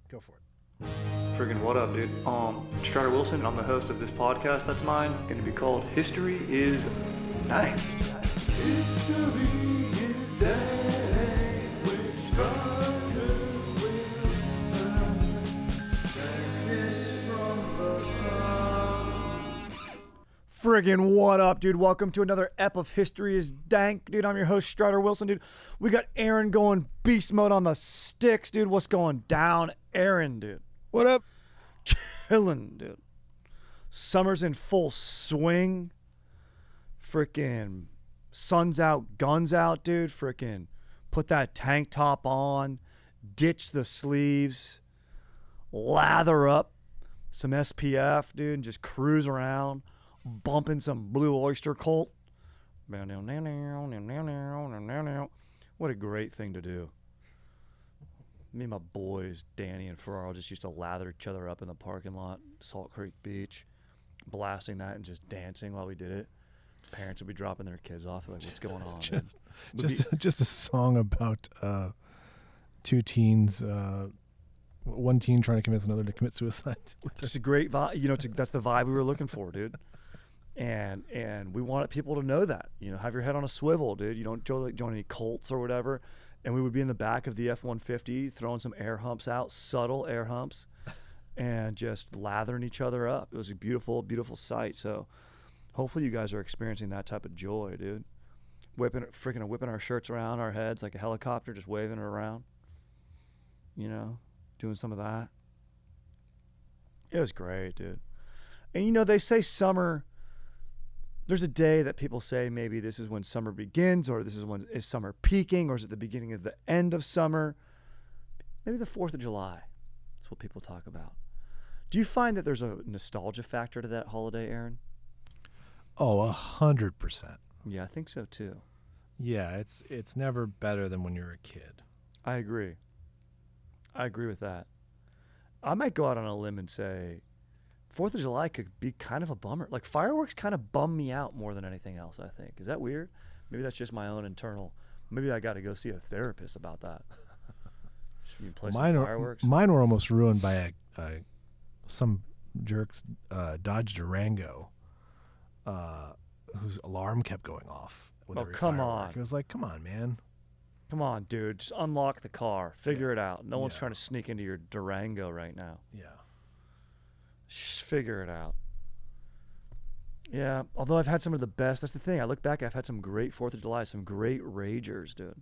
Go for it. Friggin' what up, dude? It's Chandler Wilson, and I'm the host of this podcast that's mine, going to be called History is Dank. History is Dank with Chandler Wilson. Dankness from the ground. Friggin' what up, dude? Welcome to another ep of History is Dank. Dude, I'm your host, Strider Wilson, dude. We got Aaron going beast mode on the sticks, dude. What's going down? Aaron, dude. What up? Chillin', dude. Summer's in full swing. Frickin' sun's out, guns out, dude. Frickin' put that tank top on, ditch the sleeves, lather up some SPF, dude, and just cruise around, bumping some Blue Oyster Cult. What a great thing to do. Me and my boys, Danny and Farrell, just used to lather each other up in the parking lot, Salt Creek Beach, blasting that and just dancing while we did it. Parents would be dropping their kids off, like, what's going on? just a song about two teens, one teen trying to convince another to commit suicide. Just a great vibe. You know, that's the vibe we were looking for, dude. And we wanted people to know that. You know, have your head on a swivel, dude. You don't join any cults or whatever. And we would be in the back of the F-150 throwing some air humps out, subtle air humps, and just lathering each other up. It was a beautiful, beautiful sight. So hopefully you guys are experiencing that type of joy, dude. Whipping our shirts around our heads like a helicopter, just waving it around. You know, doing some of that. It was great, dude. And you know, they say summer, there's a day that people say maybe this is when summer begins, or this is when is summer peaking, or is it the beginning of the end of summer? Maybe the 4th of July. That's what people talk about. Do you find that there's a nostalgia factor to that holiday, Aaron? Oh, 100%. Yeah, I think so too. Yeah, it's never better than when you're a kid. I agree with that. I might go out on a limb and say 4th of July could be kind of a bummer. Like, fireworks kind of bum me out more than anything else, I think. Is that weird? Maybe that's just my own internal. Maybe I got to go see a therapist about that. Should we play some fireworks? Mine were almost ruined by some jerk's Dodge Durango whose alarm kept going off. With every come firework. on. It was like, come on, man. Come on, dude. Just unlock the car. Figure it out. No one's trying to sneak into your Durango right now. Yeah. Just figure it out. Yeah, although I've had some of the best. That's the thing. I look back, I've had some great 4th of July, some great ragers, dude.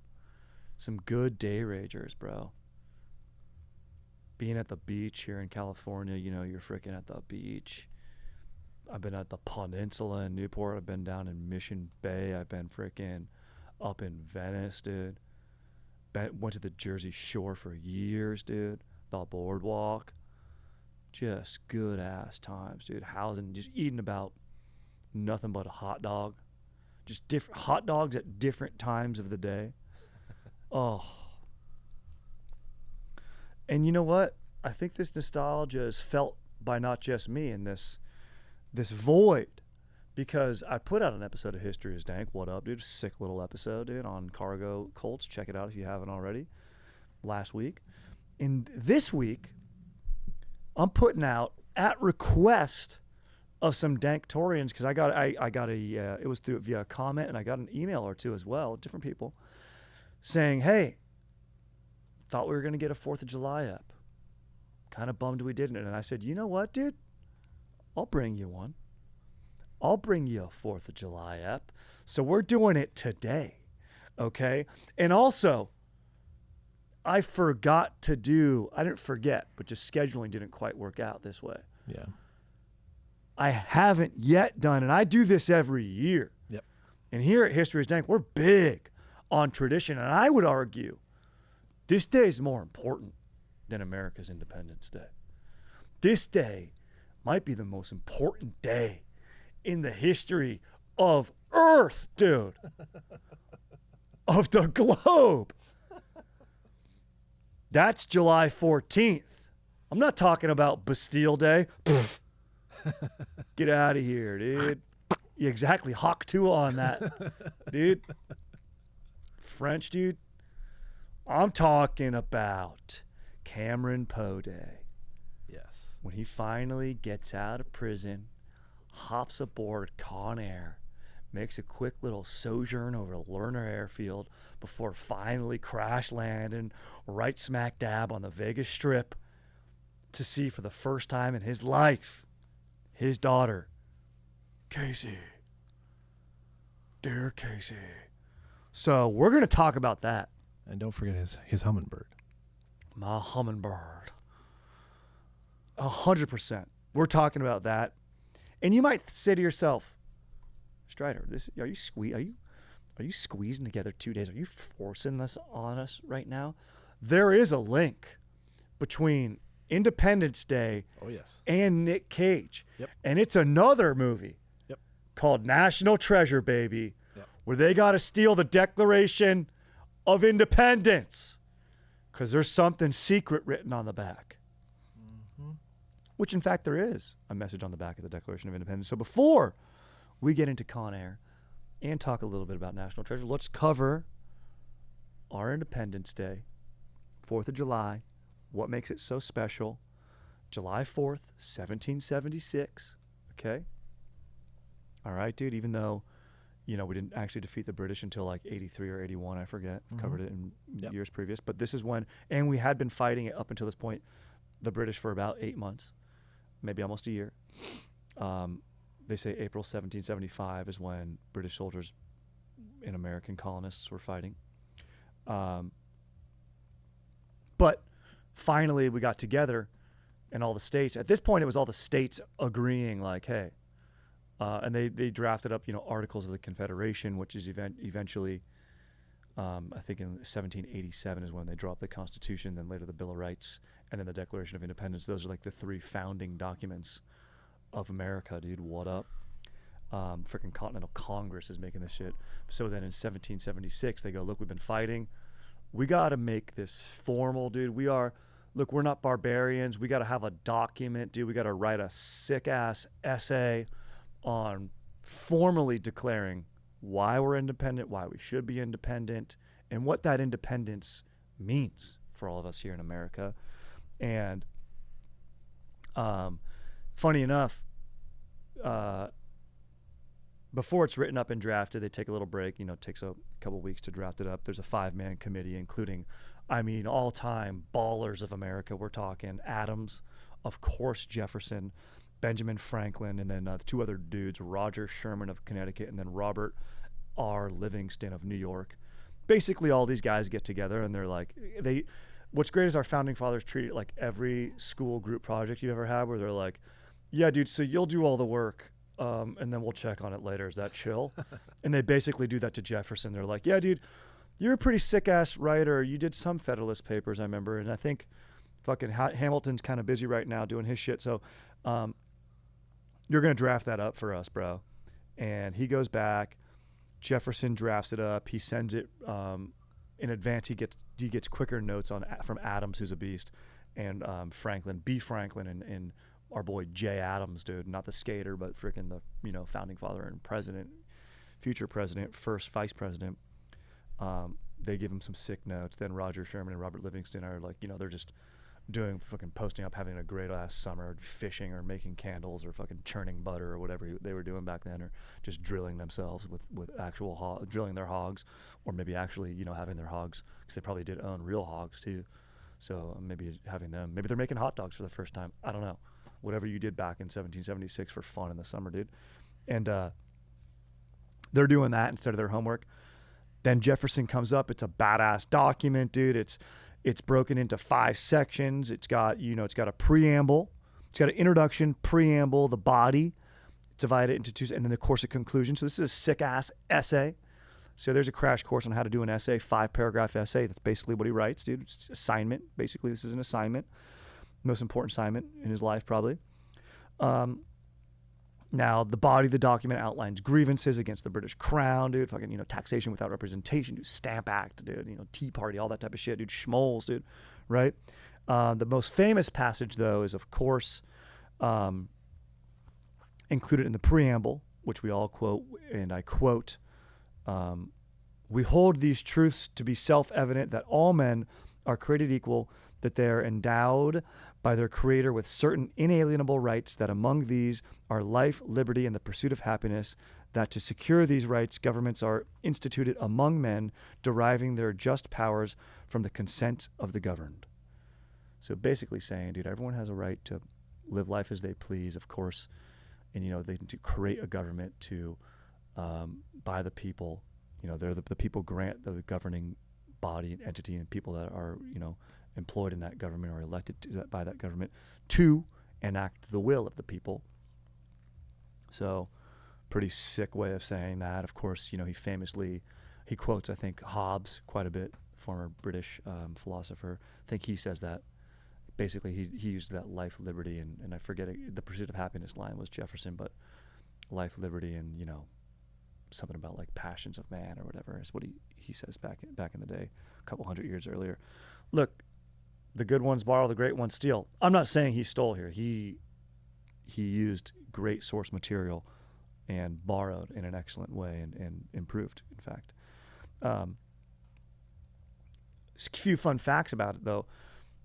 Some good day ragers, bro. Being at the beach here in California, you know, you're freaking at the beach. I've been at the Peninsula in Newport. I've been down in Mission Bay. I've been freaking up in Venice, dude. Went to the Jersey Shore for years, dude. The boardwalk. Just good ass times, dude. Just eating about nothing but a hot dog. Just different hot dogs at different times of the day. Oh. And you know what? I think this nostalgia is felt by not just me in this void, because I put out an episode of History is Dank. What up, dude? Sick little episode, dude, on cargo cults. Check it out if you haven't already. Last week. And this week, I'm putting out, at request of some Danktorians, because I got it was via a comment, and I got an email or two as well, different people, saying, hey, thought we were going to get a 4th of July up. Kind of bummed we didn't. And I said, you know what, dude? I'll bring you one. I'll bring you a 4th of July ep. So we're doing it today, okay? And also, I didn't forget, but just scheduling didn't quite work out this way. Yeah. I haven't yet done, and I do this every year. Yep. And here at History is Dank, we're big on tradition, and I would argue this day is more important than America's Independence Day. This day might be the most important day in the history of Earth, dude. Of the globe. That's July 14th. I'm not talking about Bastille Day. Get out of here, dude. Yeah, exactly. Hawk 2 on that, dude. French, dude. I'm talking about Cameron Poe Day. Yes. When he finally gets out of prison, hops aboard Con Air, makes a quick little sojourn over Lerner Airfield before finally crash landing right smack dab on the Vegas Strip to see for the first time in his life his daughter, Casey. Dear Casey. So we're going to talk about that. And don't forget his hummingbird. My hummingbird. 100%. We're talking about that. And you might say to yourself, Strider, are you squeezing together 2 days? Are you forcing this on us right now? There is a link between Independence Day and Nick Cage. Yep. And it's another movie called National Treasure, baby, where they got to steal the Declaration of Independence because there's something secret written on the back. Which, in fact, there is a message on the back of the Declaration of Independence. So before we get into Con Air and talk a little bit about National Treasure, let's cover our Independence Day, 4th of July, what makes it so special. July 4th, 1776, okay? All right, dude, even though, we didn't actually defeat the British until like 83 or 81, I forget. Covered it in years previous. But this is when, and we had been fighting it up until this point, the British for about 8 months. Maybe almost a year. They say April 1775 is when British soldiers and American colonists were fighting. But finally we got together and all the states. At this point it was all the states agreeing like, hey, and they drafted up, Articles of the Confederation, which is eventually, I think in 1787 is when they dropped the Constitution, then later the Bill of Rights, and then the Declaration of Independence. Those are like the 3 founding documents of America, dude. What up? Freaking Continental Congress is making this shit. So then in 1776, they go, look, we've been fighting. We got to make this formal, dude. We're not barbarians. We got to have a document, dude. We got to write a sick-ass essay on formally declaring why we're independent, why we should be independent, and what that independence means for all of us here in America. And funny enough, before it's written up and drafted, they take a little break. It takes a couple weeks to draft it up. There's a 5-man committee, including, all-time ballers of America. We're talking Adams, of course, Jefferson, Benjamin Franklin, and then 2 other dudes, Roger Sherman of Connecticut, and then Robert R. Livingston of New York. Basically, all these guys get together, and they're like, what's great is our founding fathers treat it like every school group project you ever had, where they're like, yeah, dude, so you'll do all the work, and then we'll check on it later. Is that chill? And they basically do that to Jefferson. They're like, yeah, dude, you're a pretty sick-ass writer. You did some Federalist Papers, I remember, and I think fucking Hamilton's kind of busy right now doing his shit, so you're going to draft that up for us, bro. And he goes back. Jefferson drafts it up. He sends it in advance. He gets quicker notes from Adams, who's a beast, and B. Franklin, and our boy Jay Adams, dude, not the skater, but freaking the founding father and president, future president, first vice president. They give him some sick notes. Then Roger Sherman and Robert Livingston are like, they're just doing fucking posting up, having a great ass summer, fishing or making candles or fucking churning butter or whatever they were doing back then, or just drilling themselves with actual drilling their hogs, or maybe actually having their hogs, because they probably did own real hogs too. So maybe having them, maybe they're making hot dogs for the first time. I don't know. Whatever you did back in 1776 for fun in the summer, dude. And they're doing that instead of their homework. Then Jefferson comes up. It's a badass document, dude. It's broken into 5 sections. It's got, it's got a preamble. It's got an introduction, preamble, the body. It's divided into 2, and then, of course, a conclusion. So this is a sick-ass essay. So there's a crash course on how to do an essay, 5-paragraph essay. That's basically what he writes, dude. It's assignment. Basically, this is an assignment. Most important assignment in his life, probably. Now, the body of the document outlines grievances against the British Crown, dude. Fucking, taxation without representation, dude. Stamp Act, dude. Tea Party, all that type of shit, dude. Schmoles, dude. Right? The most famous passage, though, is, of course, included in the preamble, which we all quote, and I quote, we hold these truths to be self-evident that all men are created equal, that they are endowed by their Creator with certain inalienable rights, that among these are life, liberty, and the pursuit of happiness, that to secure these rights, governments are instituted among men, deriving their just powers from the consent of the governed. So basically saying, dude, everyone has a right to live life as they please, of course, and, they to create a government to, by the people, they're the people grant the governing body and entity and people that are, employed in that government or elected by that government to enact the will of the people. So pretty sick way of saying that. Of course, he quotes, I think, Hobbes quite a bit, former British philosopher. I think he says that. Basically, he used that life, liberty, and I forget it, the pursuit of happiness line was Jefferson, but life, liberty, and, something about like passions of man or whatever is what he says back in the day, a couple hundred years earlier. Look, the good ones borrow, the great ones steal. I'm not saying he stole here. He used great source material and borrowed in an excellent way and improved, in fact. A few fun facts about it, though.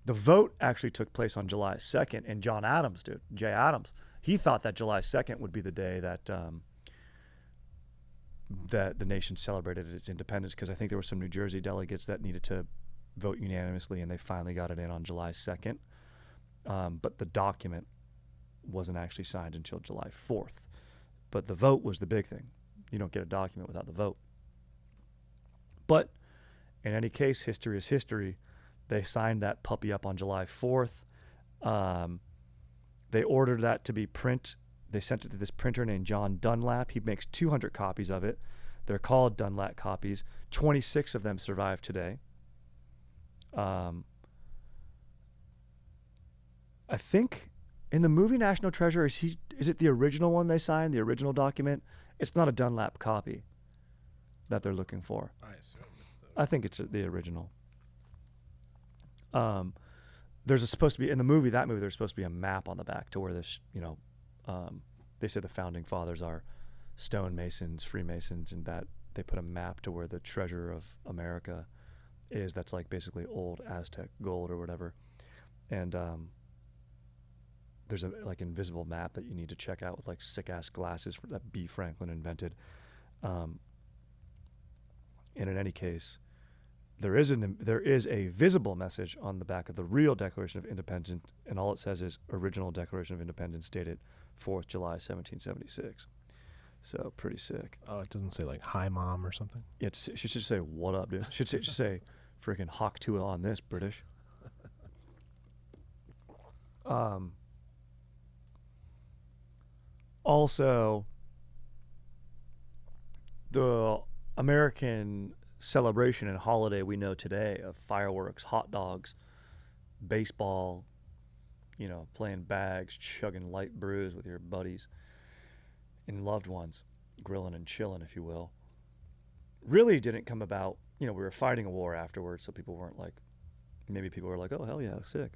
The vote actually took place on July 2nd, and John Adams, Jay Adams, he thought that July 2nd would be the day that that the nation celebrated its independence, because I think there were some New Jersey delegates that needed to vote unanimously, and they finally got it in on July 2nd. But the document wasn't actually signed until July 4th. But the vote was the big thing. You don't get a document without the vote. But in any case, history is history. They signed that puppy up on July 4th. They ordered that to be print. They sent it to this printer named John Dunlap. He makes 200 copies of it. They're called Dunlap copies. 26 of them survive today. I think in the movie National Treasure, is it the original one they signed, the original document? It's not a Dunlap copy that they're looking for. I assume it's I think it's the original. There's supposed to be, in the movie, there's supposed to be a map on the back to where this, they say the founding fathers are stonemasons, Freemasons, and that they put a map to where the treasure of America is. That's like basically old Aztec gold or whatever. And there's a like invisible map that you need to check out with like sick ass glasses that B. Franklin invented. And in any case, there is a visible message on the back of the real Declaration of Independence, and all it says is original Declaration of Independence dated 4th July 1776. So pretty sick. Oh, it doesn't say like "Hi, Mom" or something. Yeah, she should say "What up, dude." Should say freaking "Hawk to on this, British." Also, the American celebration and holiday we know today of fireworks, hot dogs, baseball, playing bags, chugging light brews with your buddies and loved ones, grilling and chilling, if you will, really didn't come about. We were fighting a war afterwards, so people weren't like, maybe people were like, oh, hell yeah, sick.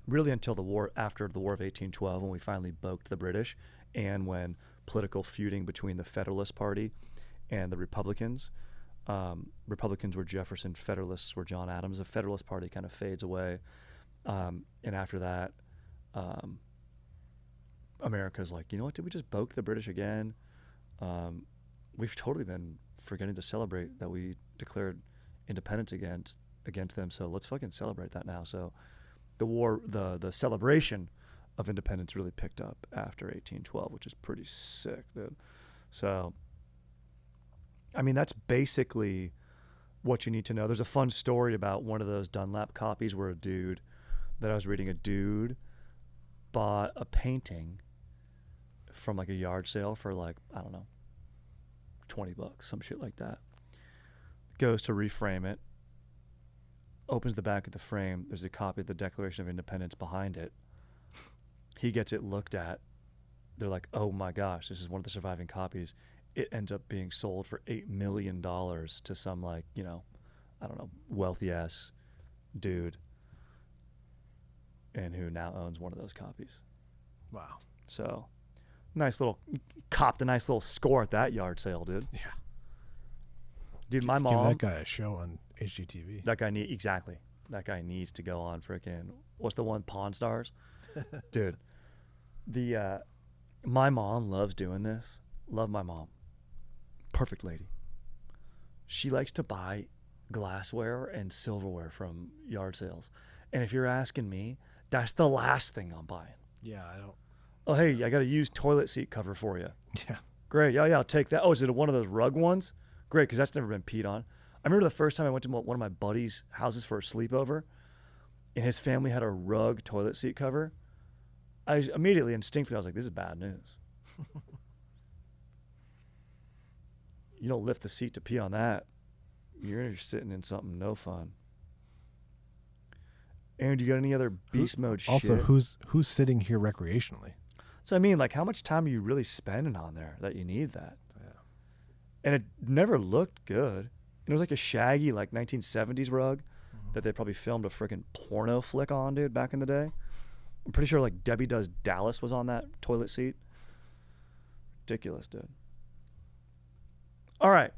Really until after the War of 1812, when we finally boked the British, and when political feuding between the Federalist Party and the Republicans. Republicans were Jefferson, Federalists were John Adams. The Federalist Party kind of fades away. And after that, America's like, you know what, did we just boke the British again? We've totally been forgetting to celebrate that we declared independence against them, so let's fucking celebrate that now. So the war, the celebration of independence really picked up after 1812, which is pretty sick, dude. So I mean, that's basically what you need to know. There's a fun story about one of those Dunlap copies where a dude bought a painting from like a yard sale for like, I don't know, $20, some shit like that. Goes to reframe it, opens the back of the frame. There's a copy of the Declaration of Independence behind it. He gets it looked at. They're like, oh my gosh, this is one of the surviving copies. It ends up being sold for $8 million to some like, I don't know, wealthy ass dude, and who now owns one of those copies. Wow. So copped a nice little score at that yard sale, dude. Yeah. Dude, my Give mom. that guy a show on HGTV. That guy exactly. That guy needs to go on freaking, what's the one, Pawn Stars? Dude, my mom loves doing this. Love my mom. Perfect lady. She likes to buy glassware and silverware from yard sales. And if you're asking me, that's the last thing I'm buying. Yeah, I don't. Oh, hey, I got a used toilet seat cover for you. Yeah. Great. Yeah, I'll take that. Oh, is it one of those rug ones? Great, because that's never been peed on. I remember the first time I went to one of my buddy's houses for a sleepover, and his family had a rug toilet seat cover. I immediately, instinctively, I was like, this is bad news. You don't lift the seat to pee on that. You're sitting in something no fun. Aaron, do you got any other beast mode shit? Also, who's sitting here recreationally? So I mean, like, how much time are you really spending on there that you need that? Yeah. And it never looked good. And it was like a shaggy, like 1970s rug that they probably filmed a freaking porno flick on, dude, back in the day. I'm pretty sure like Debbie Does Dallas was on that toilet seat. Ridiculous, dude. All right.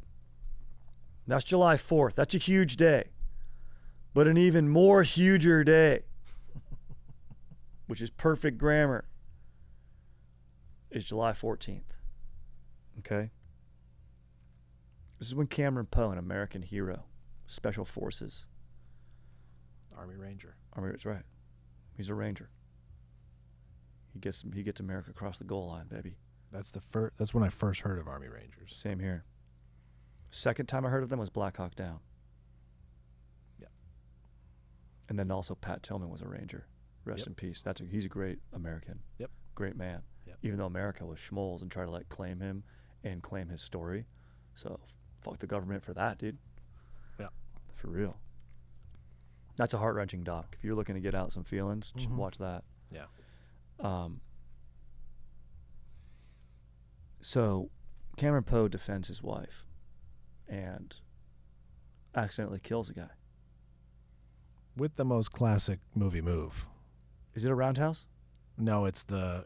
That's July 4th. That's a huge day. But an even more huger day, which is perfect grammar, is July 14th. Okay? This is when Cameron Poe, an American hero, Special Forces. Army Ranger. That's right. He's a Ranger. He gets America across the goal line, baby. That's when I first heard of Army Rangers. Same here. Second time I heard of them was Black Hawk Down. Yeah. And then also Pat Tillman was a Ranger. Rest Yep. in peace. He's a great American. Yep. Great man. Yep. Even though America was schmoles and tried to like claim him and claim his story. So fuck the government for that, dude. Yeah. For real. That's a heart-wrenching doc. If you're looking to get out some feelings, watch that. Yeah. So Cameron Poe defends his wife and accidentally kills a guy. With the most classic movie move. Is it a roundhouse? No, it's the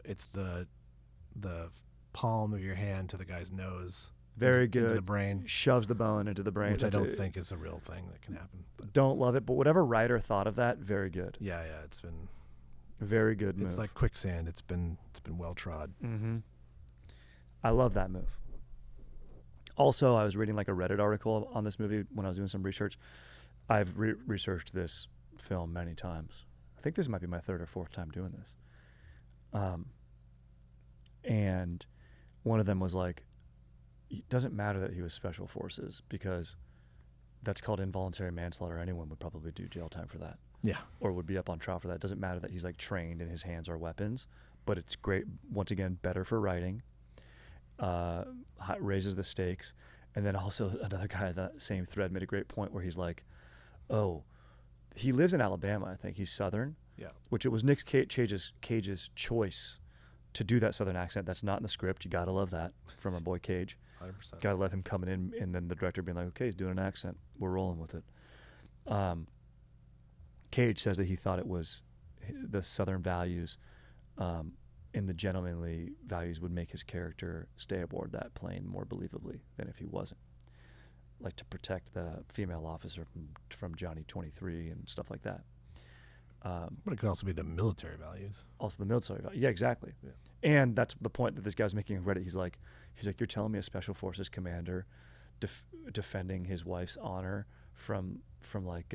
palm of your hand to the guy's nose. Very into good. the brain. Shoves the bone into the brain. Which I don't think is a real thing that can happen. But don't love it, but whatever writer thought of that, very good. yeah, it's been Very good move. It's like quicksand. It's been well trod. Mm-hmm. I love that move. Also, I was reading like a Reddit article on this movie when I was doing some research. I've researched this film many times. I think this might be my third or fourth time doing this. And one of them was like, it doesn't matter that he was special forces because that's called involuntary manslaughter. Anyone would probably do jail time for that. Yeah. Or would be up on trial for that. It doesn't matter that he's like trained and his hands are weapons, but it's great. Once again, better for writing, raises the stakes. And then also another guy in that same thread made a great point where he's like, oh, he lives in Alabama. I think he's Southern. Yeah. Which it was Nick Cage's choice to do that Southern accent. That's not in the script. You got to love that from our boy Cage. 100%. Got to let him coming in, and then the director being like, okay, he's doing an accent. We're rolling with it. Cage says that he thought it was the Southern values and the gentlemanly values would make his character stay aboard that plane more believably than if he wasn't. Like to protect the female officer from Johnny 23 and stuff like that. But it could also be the military values. Also the military value. Yeah, exactly. Yeah. And that's the point that this guy's making in Reddit. He's like, you're telling me a special forces commander defending his wife's honor from like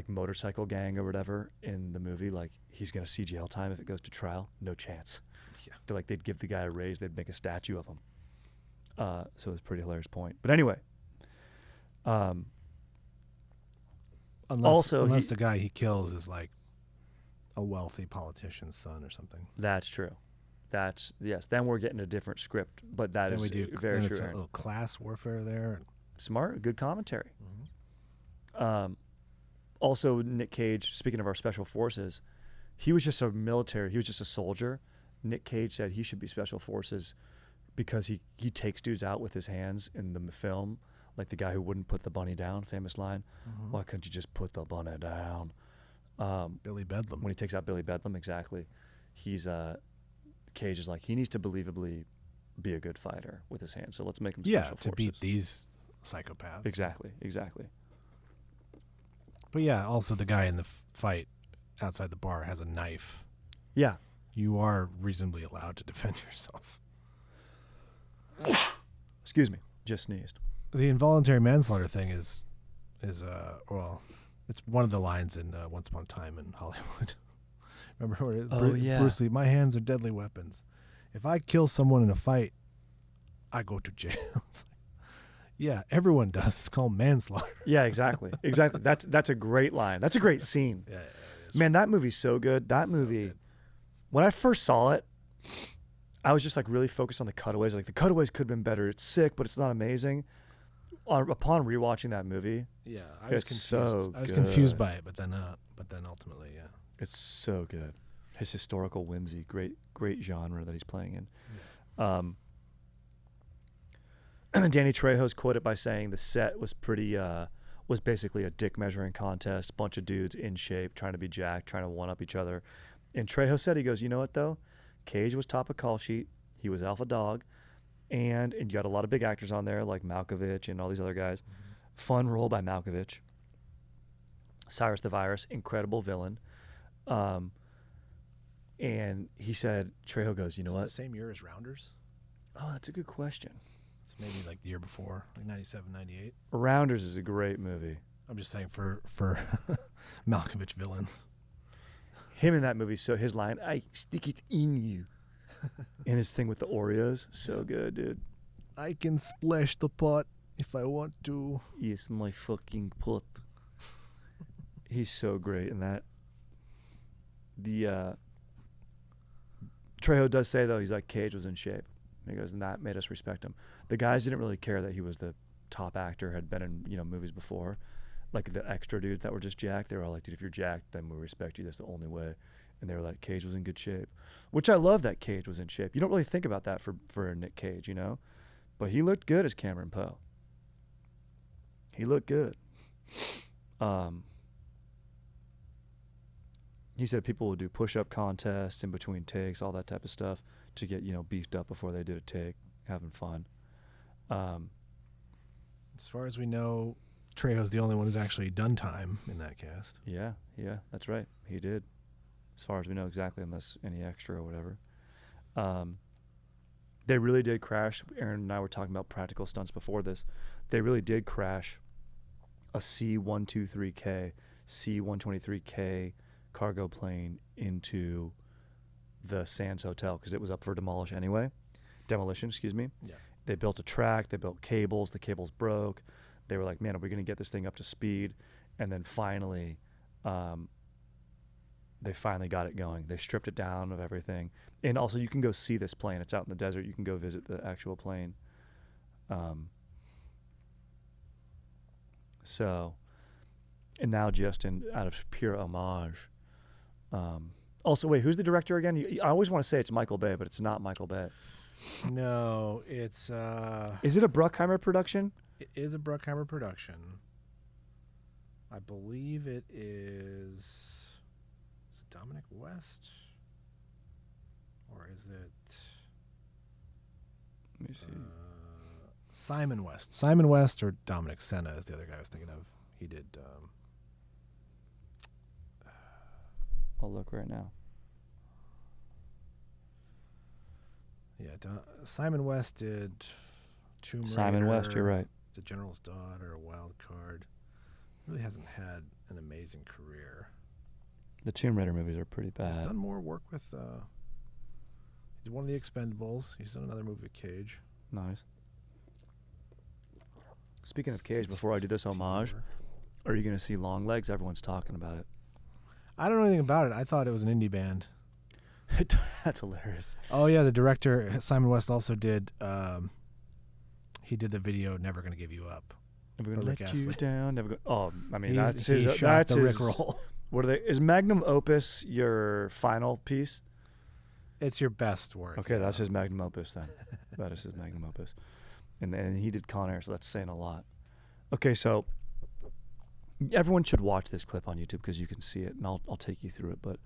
motorcycle gang or whatever in the movie, like he's gonna see jail time if it goes to trial? No chance. Yeah. They're like, they'd give the guy a raise, they'd make a statue of him. So it's a pretty hilarious point. But anyway, Unless the guy he kills is like a wealthy politician's son or something. That's true. Yes. Then we're getting a different script, but that then is we do, very then true. It's a little class warfare there. Smart, good commentary. Mm-hmm. Also, Nick Cage, speaking of our special forces, he was just a soldier. Nick Cage said he should be special forces because he takes dudes out with his hands in the film, like the guy who wouldn't put the bunny down, famous line. Mm-hmm. Why couldn't you just put the bunny down? Billy Bedlam. When he takes out Billy Bedlam, exactly. Cage is like, he needs to believably be a good fighter with his hands, so let's make him special forces. To beat these psychopaths. Exactly. But yeah, also the guy in the fight outside the bar has a knife. Yeah. You are reasonably allowed to defend yourself. Excuse me. Just sneezed. The involuntary manslaughter thing is well, it's one of the lines in Once Upon a Time in Hollywood. Remember where Bruce Lee, my hands are deadly weapons. If I kill someone in a fight, I go to jail. Yeah, everyone does. It's called manslaughter. Yeah, exactly. Exactly. That's a great line. That's a great scene. Yeah, Man, that movie's so good. That movie, good. when I first saw it, I was just like really focused on the cutaways. Like the cutaways could have been better. It's sick, but it's not amazing. Upon rewatching that movie, Yeah, I was it's confused. so I was good. confused by it, but then ultimately, yeah. It's so good. His historical whimsy, great genre that he's playing in. Yeah. Danny Trejo's quoted by saying the set was was basically a dick measuring contest, bunch of dudes in shape, trying to be jacked, trying to one up each other. And Trejo said, he goes, you know what though? Cage was top of call sheet. He was alpha dog. And you got a lot of big actors on there like Malkovich and all these other guys. Mm-hmm. Fun role by Malkovich. Cyrus the Virus, incredible villain. And he said, Trejo goes, you know what? The same year as Rounders? Oh, that's a good question. It's maybe like the year before, like 97, 98. Rounders is a great movie. I'm just saying for Malkovich villains. Him in that movie, so his line, I stick it in you. And his thing with the Oreos, so good, dude. I can splash the pot if I want to. Yes, my fucking pot. He's so great in that. Trejo does say, though, he's like, Cage was in shape. And he goes, and that made us respect him. The guys didn't really care that he was the top actor, had been in movies before. Like the extra dudes that were just jacked, they were all like, dude, if you're jacked, then we respect you. That's the only way. And they were like, Cage was in good shape. Which I love that Cage was in shape. You don't really think about that for Nick Cage, But he looked good as Cameron Poe. He looked good. He said people would do push-up contests in between takes, all that type of stuff, to get beefed up before they did a take, having fun. As far as we know, Trejo's the only one who's actually done time in that cast. Yeah, that's right. He did, as far as we know exactly, unless any extra or whatever. They really did crash. Aaron and I were talking about practical stunts before this. They really did crash a C-123K, C-123K cargo plane into the Sands Hotel because it was up for demolition, excuse me. Yeah. They built a track, they built cables, the cables broke. They were like, man, are we going to get this thing up to speed? And then finally, they finally got it going. They stripped it down of everything. And also you can go see this plane. It's out in the desert. You can go visit the actual plane. And now just out of pure homage. Also, wait, who's the director again? I always want to say it's Michael Bay, but it's not Michael Bay. No, it's... Is it a Bruckheimer production? It is a Bruckheimer production. I believe it is... Is it Dominic West? Or is it... Let me see. Simon West. Simon West or Dominic Senna is the other guy I was thinking of. He did... I'll look right now. Yeah, Simon West did Tomb Raider. Simon West, you're right. The General's Daughter, a Wild Card. Really hasn't had an amazing career. The Tomb Raider movies are pretty bad. He's done more work with... he did one of the Expendables. He's done another movie with Cage. Nice. Speaking of Cage, before I do this homage, are you going to see Long Legs? Everyone's talking about it. I don't know anything about it. I thought it was an indie band. That's hilarious. Oh yeah, the director Simon West also did. He did the video "Never Gonna Give You Up." Never gonna let you down. Never. I mean, that's his. That's the Rick roll. What are they? Is Magnum Opus your final piece? It's your best work. Okay, that's his Magnum Opus then. That is his Magnum Opus, and he did Con Air, so that's saying a lot. Okay, so everyone should watch this clip on YouTube because you can see it, and I'll take you through it. But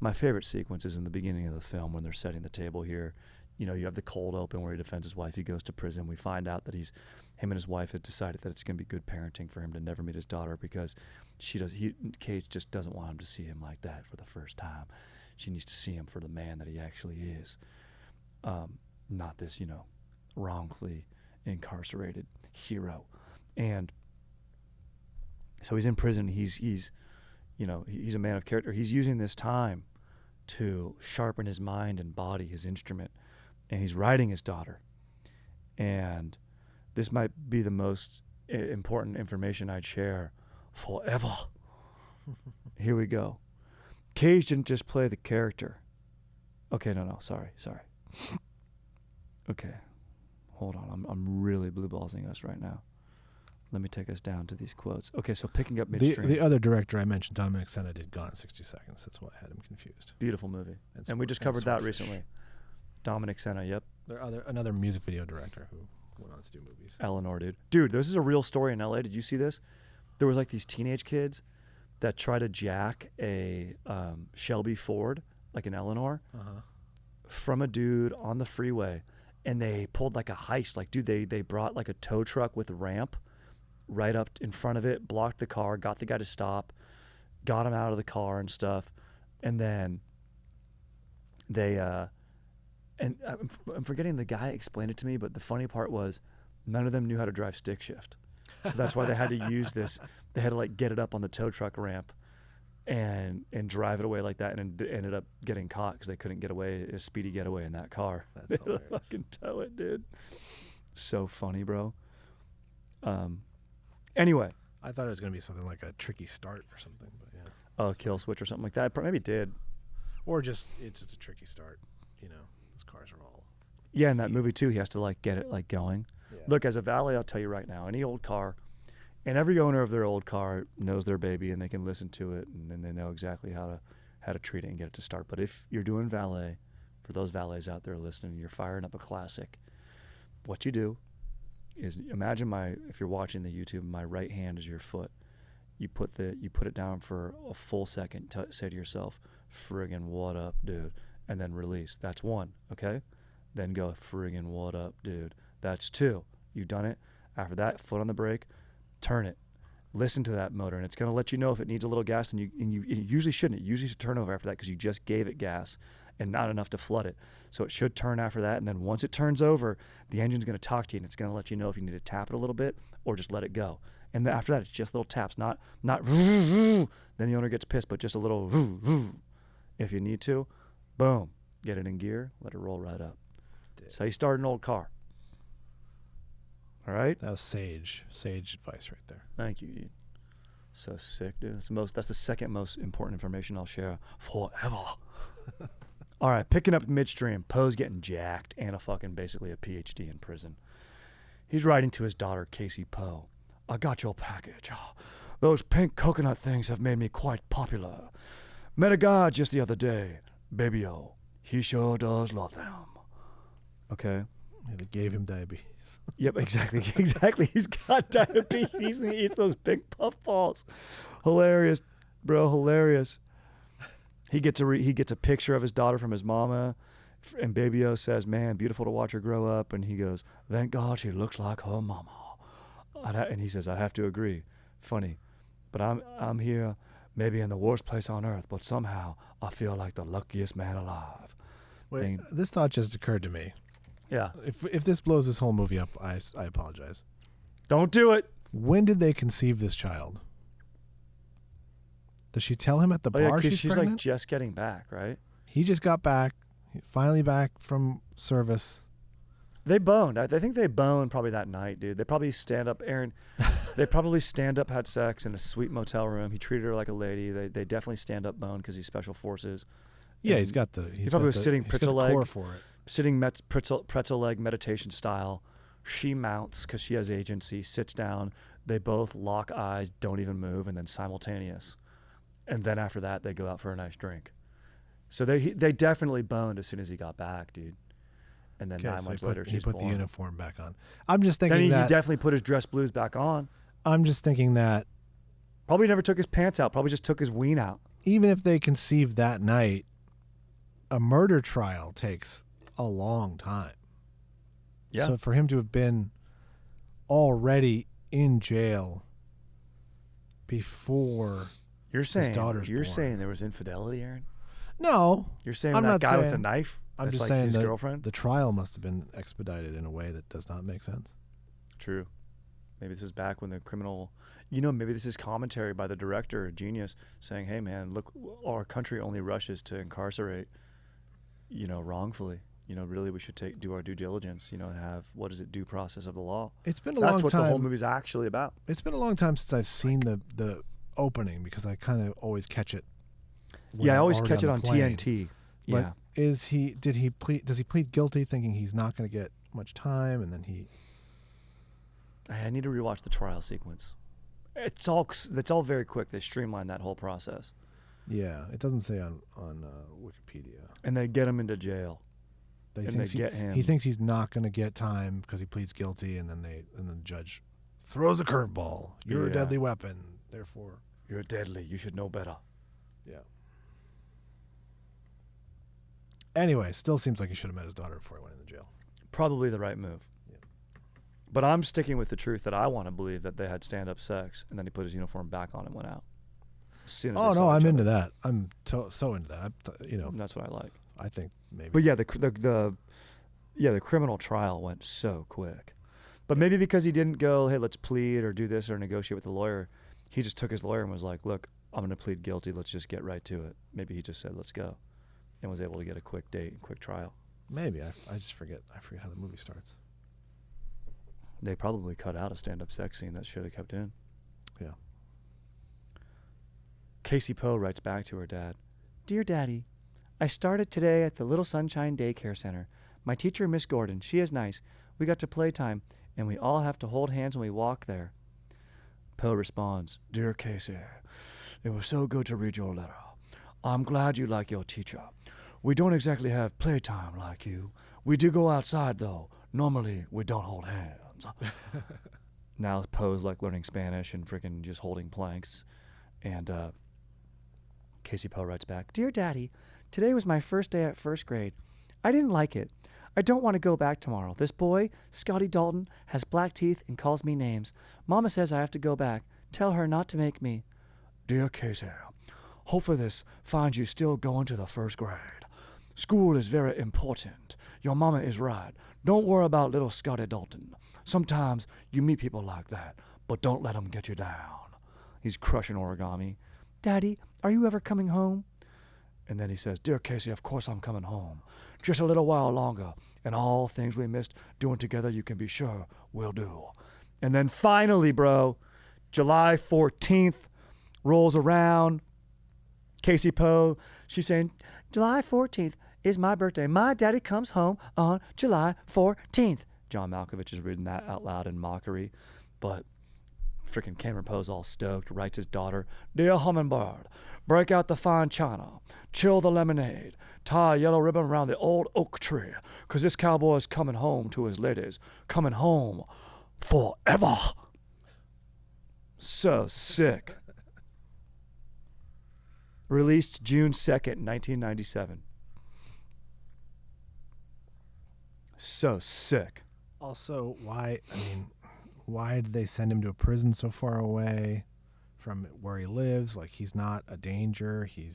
my favorite sequence is in the beginning of the film when they're setting the table here. you have the cold open where he defends his wife. He goes to prison. We find out that him and his wife had decided that it's going to be good parenting for him to never meet his daughter because Cage just doesn't want him to see him like that for the first time. She needs to see him for the man that he actually is, not this, wrongfully incarcerated hero. And so he's in prison. He's a man of character. He's using this time to sharpen his mind and body, his instrument, and he's writing his daughter. And this might be the most important information I'd share forever. Here we go. Cage didn't just play the character. Okay, no, sorry. Okay, hold on. I'm really blue ballsing us right now. Let me take us down to these quotes. Okay, so picking up midstream. The other director I mentioned, Dominic Sena, did Gone in 60 Seconds. That's why I had him confused. Beautiful movie. And we just covered that recently. Dominic Sena, yep. Another music video director who went on to do movies. Eleanor, dude, this is a real story in LA. Did you see this? There was like these teenage kids that try to jack a Shelby Ford, like an Eleanor, from a dude on the freeway, and they pulled like a heist. Like, dude, they brought like a tow truck with a ramp right up in front of it, blocked the car, got the guy to stop, got him out of the car and stuff, and then they and I'm forgetting, the guy explained it to me, but the funny part was none of them knew how to drive stick shift. So that's why they had to use this. They had to like get it up on the tow truck ramp and drive it away like that, and ended up getting caught because they couldn't get away, a speedy getaway in that car. That's hilarious. They fucking tow it, dude. So funny, bro. Anyway. I thought it was going to be something like a tricky start or something, but yeah. Oh, kill switch or something like that. Maybe it did. Or it's just a tricky start. Those cars are all. Yeah, in that movie too, he has to like get it like going. Yeah. Look, as a valet, I'll tell you right now, any old car, and every owner of their old car knows their baby, and they can listen to it, and then they know exactly how to treat it and get it to start. But if you're doing valet, for those valets out there listening, you're firing up a classic, what you do is imagine if you're watching the YouTube, my right hand is your foot. You put it down for a full second, say to yourself, friggin' what up, dude, and then release. That's one, okay? Then go, friggin' what up, dude. That's two. You've done it. After that, foot on the brake, turn it. Listen to that motor, and it's going to let you know if it needs a little gas, and you usually shouldn't. It usually should turn over after that because you just gave it gas and not enough to flood it. So it should turn after that, and then once it turns over, the engine's going to talk to you, and it's going to let you know if you need to tap it a little bit or just let it go. And then after that, it's just little taps, not then the owner gets pissed, but just a little if you need to. Boom. Get it in gear, let it roll right up. That's how you start an old car. All right? That was sage advice right there. Thank you, dude. So sick, dude. That's the second most important information I'll share forever. All right, picking up midstream. Poe's getting jacked and basically a PhD in prison. He's writing to his daughter, Casey Poe. I got your package. Those pink coconut things have made me quite popular. Met a guy just the other day. Baby-o. He sure does love them. Okay? Yeah, they gave him diabetes. Yep, exactly. He's got diabetes and he eats those big puffballs. Hilarious, bro, hilarious. He gets a picture of his daughter from his mama, and Baby-o says, man, beautiful to watch her grow up. And he goes, thank God she looks like her mama. And he says, I have to agree. Funny. But I'm here maybe in the worst place on earth, but somehow I feel like the luckiest man alive. Wait, this thought just occurred to me. Yeah. If this blows this whole movie up, I apologize. Don't do it. When did they conceive this child? Does she tell him at the bar she's pregnant? Like just getting back, right? He just got back, finally back from service. They boned. I think they boned probably that night, dude. They probably stand up, Aaron. They probably stand up, had sex in a sweet motel room. He treated her like a lady. They definitely stand up boned because he's special forces. Yeah, he's got the. He probably was sitting pretzel leg, core for it. Sitting pretzel leg meditation style. She mounts because she has agency. Sits down. They both lock eyes, don't even move, and then simultaneous. And then after that, they go out for a nice drink. So they definitely boned as soon as he got back, dude. And then 9 months later, she's born. He put the uniform back on. I'm just thinking then he definitely put his dress blues back on. I'm just thinking that. Probably never took his pants out. Probably just took his ween out. Even if they conceived that night, a murder trial takes a long time. Yeah. So for him to have been already in jail before his daughter's You're born. saying there was infidelity, Aaron? No. You're saying I'm that not guy with saying- the knife? I'm that's just like saying his that girlfriend? the trial must have been expedited in a way that does not make sense. True. Maybe this is back when the criminal, maybe this is commentary by the director, genius, saying, hey, man, look, our country only rushes to incarcerate, wrongfully. Really we should do our due diligence, and have, due process of the law. It's been a That's long what time. the whole movie's actually about. It's been a long time since I've seen the opening because I kind of always catch it. when Yeah, I I'm always already catch it the on plane. TNT. But Yeah. does he plead guilty thinking he's not going to get much time, and then I need to rewatch the trial sequence. It's all very quick. They streamline that whole process. Yeah, it doesn't say on Wikipedia. And they get him into jail. He him. thinks he's not going to get time because he pleads guilty, and then the judge throws a curveball. You're a deadly weapon, therefore You're deadly. You should know better. yeah. Anyway, still seems like he should have met his daughter before he went into jail. Probably the right move. Yeah. But I'm sticking with the truth that I want to believe that they had stand-up sex, and then he put his uniform back on and went out. As soon as Oh they no, saw each I'm into other. that. I'm so into that. That's what I like. I think maybe. But yeah, the criminal trial went so quick. But maybe because he didn't go, hey, let's plead or do this or negotiate with the lawyer, he just took his lawyer and was like, look, I'm going to plead guilty. Let's just get right to it. Maybe he just said, let's go, and was able to get a quick date and quick trial. Maybe I just forget. I forget how the movie starts. They probably cut out a stand-up sex scene that should have kept in. Yeah. Casey Poe writes back to her dad, Dear Daddy, I started today at the Little Sunshine Daycare Center. My teacher, Miss Gordon, she is nice. We got to playtime, and we all have to hold hands when we walk there. Poe responds, Dear Casey, it was so good to read your letter. I'm glad you like your teacher. We don't exactly have playtime like you. We do go outside, though. Normally, we don't hold hands. Now Poe's like learning Spanish and freaking just holding planks. And Casey Poe writes back, Dear Daddy, today was my first day at first grade. I didn't like it. I don't want to go back tomorrow. This boy, Scotty Dalton, has black teeth and calls me names. Mama says I have to go back. Tell her not to make me. Dear Casey, hopefully this finds you still going to the first grade. School is very important. Your mama is right. Don't worry about little Scotty Dalton. Sometimes you meet people like that, but don't let them get you down. He's crushing origami. Daddy, are you ever coming home? And then he says, Dear Casey, of course I'm coming home. Just a little while longer, and all things we missed doing together you can be sure we'll do. And then finally, bro, July 14th rolls around. Casey Poe, she's saying, July 14th is my birthday. My daddy comes home on July 14th. John Malkovich is reading that out loud in mockery. But freaking Cameron Poe's all stoked, writes his daughter, Dear Hummingbird, break out the fine china, chill the lemonade, tie a yellow ribbon around the old oak tree, 'cause this cowboy's coming home to his ladies, coming home forever. So sick. Released June 2nd, 1997. So sick. Also, why did they send him to a prison so far away from where he lives? Like, he's not a danger. He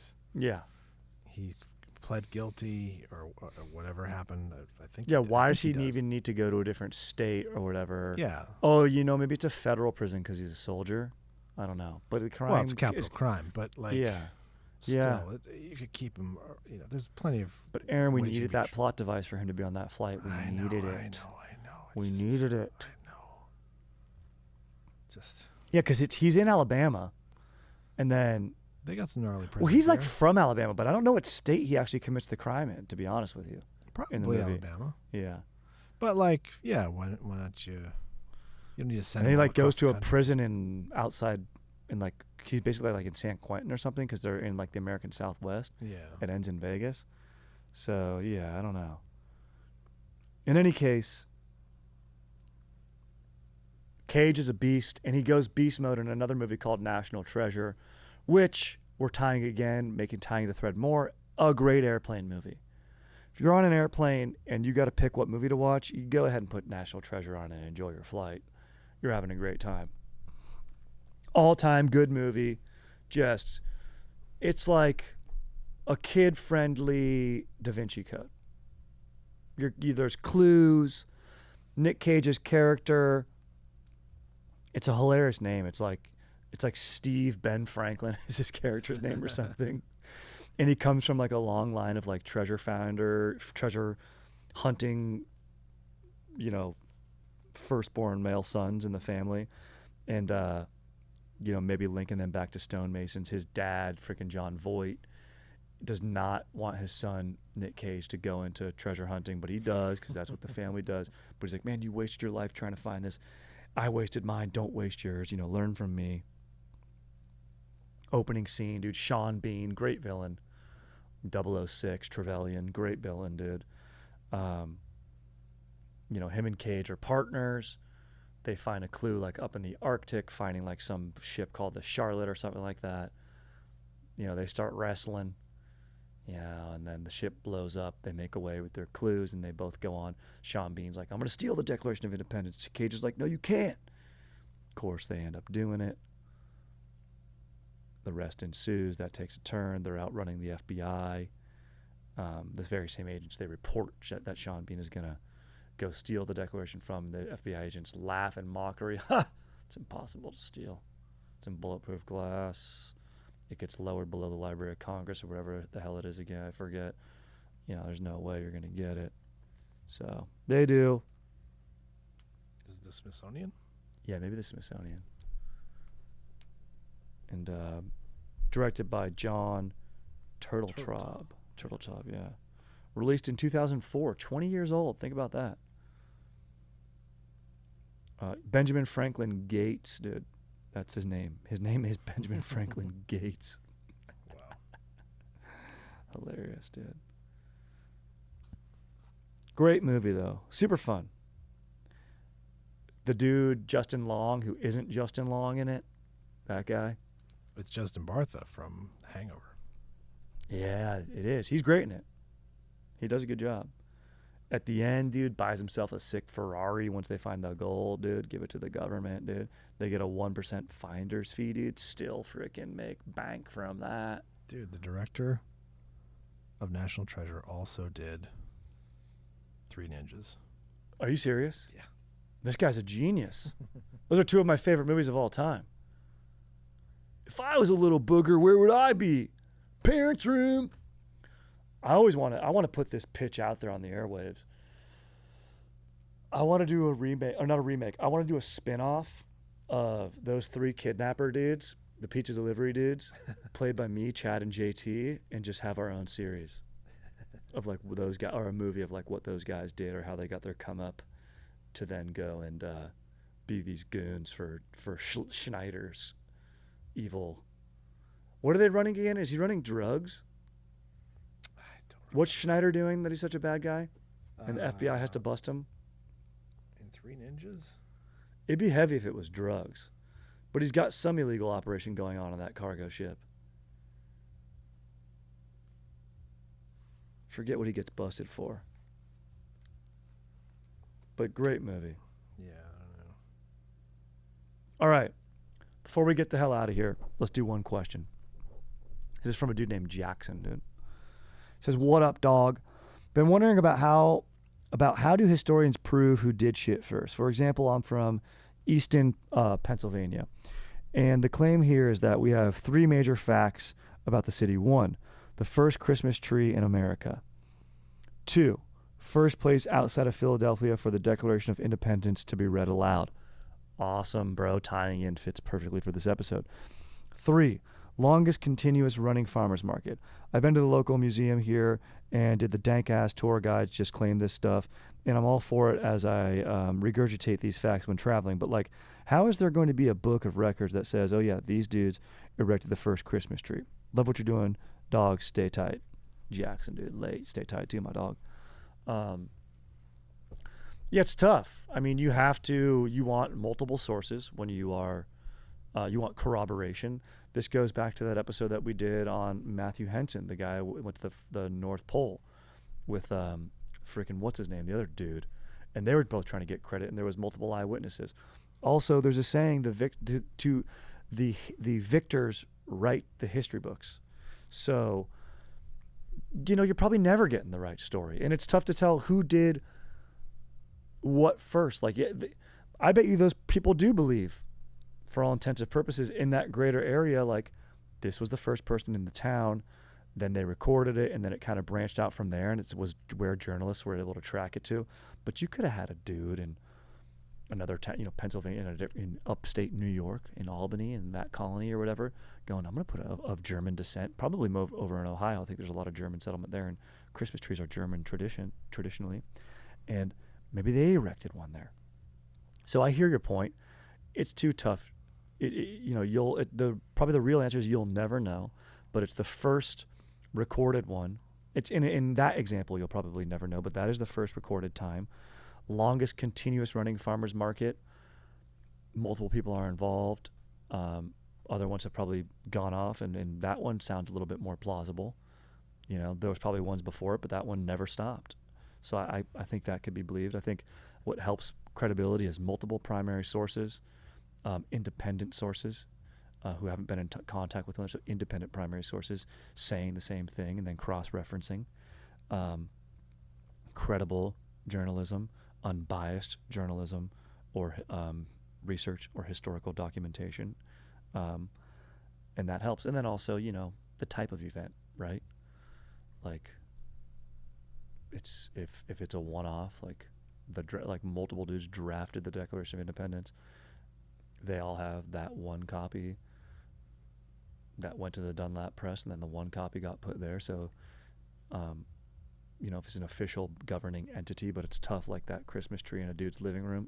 pled guilty or whatever happened. I think. Yeah, why does he even need to go to a different state or whatever? Yeah. Oh, maybe it's a federal prison because he's a soldier. I don't know. But the crime. Well, it's a capital crime, but like. Yeah. Still, you could keep him. There's plenty of. But Aaron, we needed that plot device for him to be on that flight. We needed it. I know. We needed it. I know. Just. Yeah, because he's in Alabama, and then. They got some gnarly prisons. Well, he's like there. from Alabama, but I don't know what state he actually commits the crime in. To be honest with you. Probably Alabama. Yeah. But like, yeah, why not you? You don't need to send. And he him like goes to a country. prison outside, in like he's basically like in San Quentin or something because they're in like the American Southwest. Yeah. It ends in Vegas. So yeah, I don't know. In any case, Cage is a beast, and he goes beast mode in another movie called National Treasure, which we're tying the thread more. A great airplane movie. If you're on an airplane and you got to pick what movie to watch, you go ahead and put National Treasure on and enjoy your flight. You're having a great time. All-time good movie. Just, it's a kid-friendly Da Vinci Code. There's clues. Nick Cage's character. It's a hilarious name. It's like Steve Ben Franklin is his character's name or something. And he comes from a long line of treasure hunting, firstborn male sons in the family. And, maybe linking them back to stonemasons. His dad, freaking John Voight, does not want his son, Nick Cage, to go into treasure hunting, but he does because that's what the family does. But he's like, man, you wasted your life trying to find this. I wasted mine. Don't waste yours. Learn from me. Opening scene, dude. Sean Bean, great villain. 006, Trevelyan, great villain, dude. Him and Cage are partners. They find a clue up in the Arctic, finding some ship called the Charlotte or something like that. They start wrestling. And then the ship blows up. They make away with their clues, and they both go on. Sean Bean's like, I'm going to steal the Declaration of Independence. Cage is like, no, you can't. Of course, they end up doing it. The rest ensues. That takes a turn. They're outrunning the FBI. The very same agents they report that Sean Bean is going to go steal the Declaration from. The FBI agents laugh in mockery. Ha! It's impossible to steal. It's in bulletproof glass. It gets lowered below the Library of Congress or wherever the hell it is again. I forget. There's no way you're going to get it. So they do. Is it the Smithsonian? Yeah, maybe the Smithsonian. And directed by John Turteltaub. Turteltaub, yeah. Released in 2004, 20 years old. Think about that. Benjamin Franklin Gates, dude. That's his name. His name is Benjamin Franklin Gates. Wow. Hilarious, dude. Great movie, though. Super fun. The dude, Justin Long, who isn't Justin Long in it, that guy. It's Justin Bartha from Hangover. Yeah, it is. He's great in it. He does a good job. At the end, dude, buys himself a sick Ferrari once they find the gold, dude. Give it to the government, dude. They get a 1% finder's fee, dude. Still freaking make bank from that. Dude, the director of National Treasure also did Three Ninjas. Are you serious? Yeah. This guy's a genius. Those are two of my favorite movies of all time. If I was a little booger, where would I be? Parents' room. I want to put this pitch out there on the airwaves. I want to do a remake, or not a remake. I want to do a spin-off of those three kidnapper dudes, the pizza delivery dudes, played by me, Chad, and JT, and just have our own series of those guys, or a movie of what those guys did or how they got their come up to then go and be these goons for Schneider's evil. What are they running again? Is he running drugs? I don't know. What's Schneider doing that he's such a bad guy? And the FBI has to bust him? In Three Ninjas? It'd be heavy if it was drugs. But he's got some illegal operation going on that cargo ship. Forget what he gets busted for. But great movie. Yeah, I don't know. All right. Before we get the hell out of here, let's do one question. This is from a dude named Jackson, dude. It says, "What up, dog? Been wondering about how do historians prove who did shit first? For example, I'm from Easton, Pennsylvania. And the claim here is that we have three major facts about the city. 1, the first Christmas tree in America. 2, first place outside of Philadelphia for the Declaration of Independence to be read aloud." Awesome, bro. Tying in fits perfectly for this episode. 3, longest continuous running farmers market. I've been to the local museum here and did the dank ass tour guides just claim this stuff, and I'm all for it as I regurgitate these facts when traveling. But how is there going to be a book of records that says, oh yeah, these dudes erected the first Christmas tree? Love what you're doing, dog. Stay tight. Jackson, dude. Late. Stay tight too, my dog. Yeah, it's tough. I mean, you want multiple sources when you want corroboration. This goes back to that episode that we did on Matthew Henson, the guy who went to the North Pole, freaking what's his name, the other dude, and they were both trying to get credit, and there was multiple eyewitnesses. Also, there's a saying: the victors write the history books. So, you're probably never getting the right story, and it's tough to tell who did what first. Like, I bet you those people do believe, for all intents and purposes, in that greater area, like this was the first person in the town. Then they recorded it, and then it kind of branched out from there, and it was where journalists were able to track it to. But you could have had a dude in another town, Pennsylvania, in upstate New York, in Albany, in that colony or whatever, going, I'm going to put of German descent, probably over in Ohio. I think there's a lot of German settlement there, and Christmas trees are German traditionally. And maybe they erected one there. So I hear your point. It's too tough. Probably the real answer is you'll never know, but it's the first recorded one. It's in that example you'll probably never know, but that is the first recorded time. Longest continuous running farmers market. Multiple people are involved. Other ones have probably gone off, and that one sounds a little bit more plausible. There was probably ones before it, but that one never stopped. So I think that could be believed. I think what helps credibility is multiple primary sources, independent sources who haven't been in contact with one, so independent primary sources saying the same thing and then cross-referencing. Credible journalism, unbiased journalism, or research or historical documentation, and that helps. And then also, the type of event, right? Like, it's if it's a one-off, like like multiple dudes drafted the Declaration of Independence, they all have that one copy that went to the Dunlap press, and then the one copy got put there. So, if it's an official governing entity, but it's tough, like that Christmas tree in a dude's living room,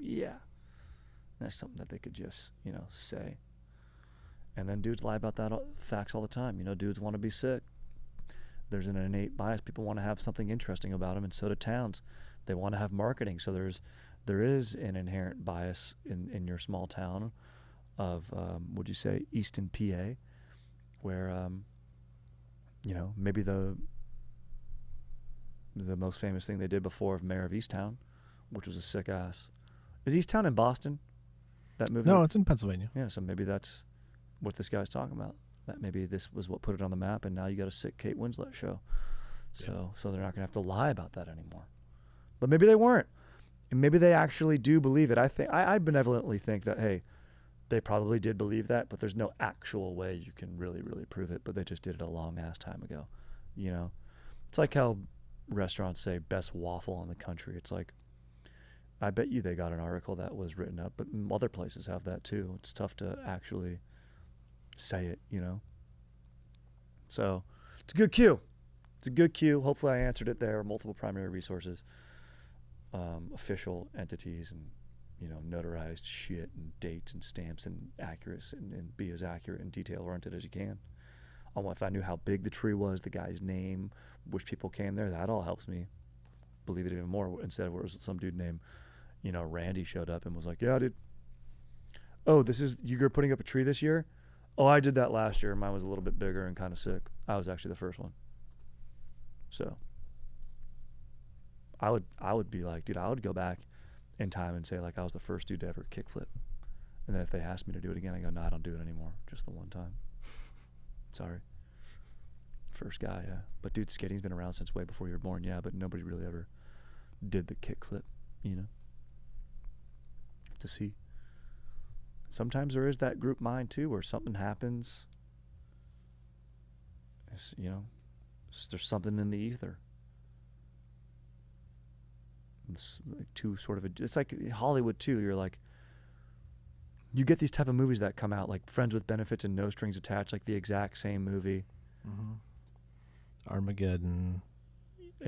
that's something that they could just, say. And then dudes lie about that facts all the time. Dudes want to be sick. There's an innate bias. People want to have something interesting about them, and so do towns. They want to have marketing. So there is an inherent bias in your small town of, would you say, Easton, PA, where, maybe the most famous thing they did before of Mayor of Easttown, which was a sick ass. Is Easttown in Boston? That movie? No, it's in Pennsylvania. Yeah, so maybe that's what this guy's talking about. That maybe this was what put it on the map, and now you got a sick Kate Winslet show. So they're not going to have to lie about that anymore. But maybe they weren't. And maybe they actually do believe it. I benevolently think that, hey, they probably did believe that, but there's no actual way you can really, really prove it. But they just did it a long ass time ago. It's like how restaurants say best waffle in the country. It's like, I bet you they got an article that was written up, but other places have that too. It's tough to actually say it, So it's a good cue. Hopefully I answered it there. Multiple primary resources, official entities, and notarized shit, and dates and stamps, and accuracy, and be as accurate and detail oriented as you can. If I knew how big the tree was, the guy's name, which people came there, that all helps me believe it even more. Instead of where it was some dude named, Randy showed up and was like, yeah, dude. Oh, you're putting up a tree this year? Oh, I did that last year. Mine was a little bit bigger and kind of sick. I was actually the first one. So I would be like, dude, I would go back in time and say, like, I was the first dude to ever kickflip. And then if they asked me to do it again, I go, no, I don't do it anymore. Just the one time. Sorry. First guy, yeah. But dude, skating's been around since way before you were born, yeah, but nobody really ever did the kickflip, to see. Sometimes there is that group mind too, where something happens. There's something in the ether. It's like Hollywood too. You're like, you get these type of movies that come out, like Friends with Benefits and No Strings Attached, like the exact same movie. Mm-hmm. Armageddon,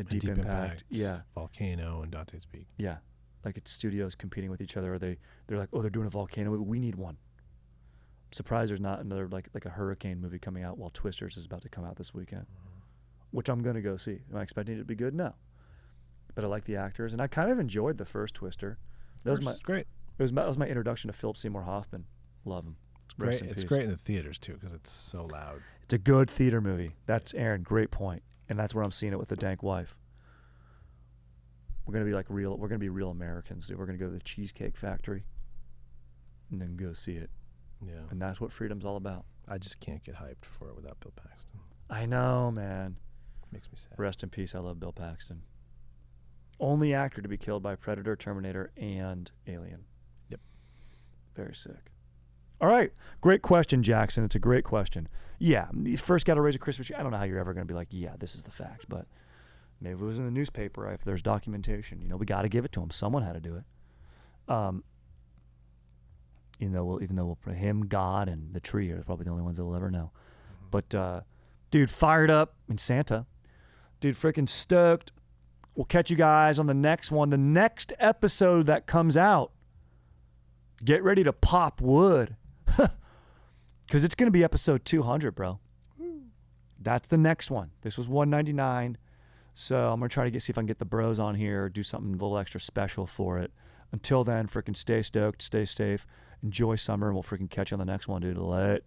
Deep Impact, yeah. Volcano, and Dante's Peak. Yeah. Like it's studios competing with each other. Or they're like, oh, they're doing a volcano movie. We need one. I'm surprised there's not another like a hurricane movie coming out while Twisters is about to come out this weekend, which I'm going to go see. Am I expecting it to be good? No. But I like the actors, and I kind of enjoyed the first Twister. That was great. That was my introduction to Philip Seymour Hoffman. Love him. It's great. It's great in the theaters too because it's so loud. It's a good theater movie. That's Aaron. Great point. And that's where I'm seeing it with the Dank wife. We're gonna be like real. We're gonna be real Americans, dude. We're gonna go to the Cheesecake Factory, and then go see it. Yeah. And that's what freedom's all about. I just can't get hyped for it without Bill Paxton. I know, man. Makes me sad. Rest in peace. I love Bill Paxton. Only actor to be killed by Predator, Terminator, and Alien. Yep. Very sick. All right. Great question, Jackson. It's a great question. Yeah. You first got to raise a Christmas tree. I don't know how you're ever going to be like, yeah, this is the fact, but maybe it was in the newspaper. If there's documentation, we got to give it to him. Someone had to do it. Even though we'll put him, God, and the tree are probably the only ones that we'll ever know. But, dude, fired up in Santa. Dude, freaking stoked. We'll catch you guys on the next one. The next episode that comes out, get ready to pop wood. Because it's going to be episode 200, bro. That's the next one. This was 199. So I'm going to try to see if I can get the bros on here, do something a little extra special for it. Until then, freaking stay stoked, stay safe, enjoy summer, and we'll freaking catch you on the next one, dude. Late.